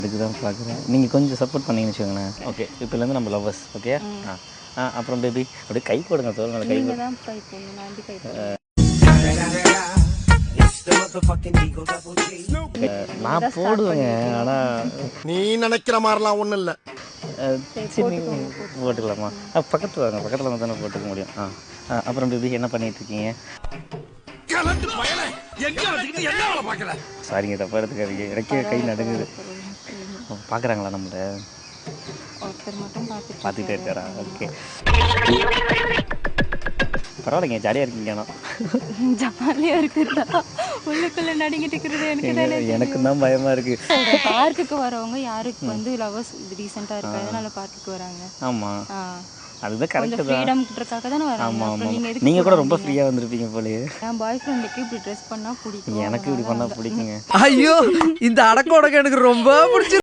அதுக்கு தான் பார்க்குறேன். நீங்கள் கொஞ்சம் சப்போர்ட் பண்ணீங்கன்னு வச்சுக்கோங்களேன். ஓகே, இப்போலேருந்து நம்ம லவ்வர்ஸ். ஓகே. அப்புறம் பேபி அப்படியே கை போடுங்க, தோல் கை போடுங்க. நான் போடுவேங்க, ஆனால் நீ நினைக்கிற மாதிரிலாம் ஒன்றும் இல்லை. சரி போட்டுக்கலாமா? பக்கத்தில் வாங்க, பக்கத்தில் வந்து தானே போட்டுக்க முடியும். அப்புறம் பேபி என்ன பண்ணிட்டு இருக்கீங்க? சாரிங்க, தப்பா எடுத்துக்காதீங்க, எனக்கே கை நடுங்குது. பார்க்குறாங்களா நம்மள? பார்த்துக்கிட்டே இருக்காரா? ஓகே, பரவாயில்லைங்க, ஜாலியாக இருக்கீங்க. ஆனால் ஜாலியாக இருக்குதா? உள்ளுக்குள்ளே நடிங்கிட்டு இருக்கிறது எனக்கும் தான் பயமாக இருக்குது. பார்க்குக்கு வரவங்க யாருக்கு வந்து லவர்ஸ் ரீசெண்டாக இருக்கு, அதனால பார்க்குக்கு வராங்க. ஆமாம், அதுதான் கரெக்டு தான். ஃப்ரீடம்ன்றக்காக தானே வராங்க. ஆமாம் ஆமாம், நீங்கள் கூட ரொம்ப ஃப்ரீயாக வந்திருப்பீங்க போலயே. என் பாய் ஃப்ரெண்டுக்கு இப்படி ட்ரெஸ் பண்ணால் பிடிக்கும், எனக்கு இப்படி பண்ணால் பிடிக்குங்க. ஐயோ, இந்த அடக்க உடக்க எனக்கு ரொம்ப பிடிச்சி.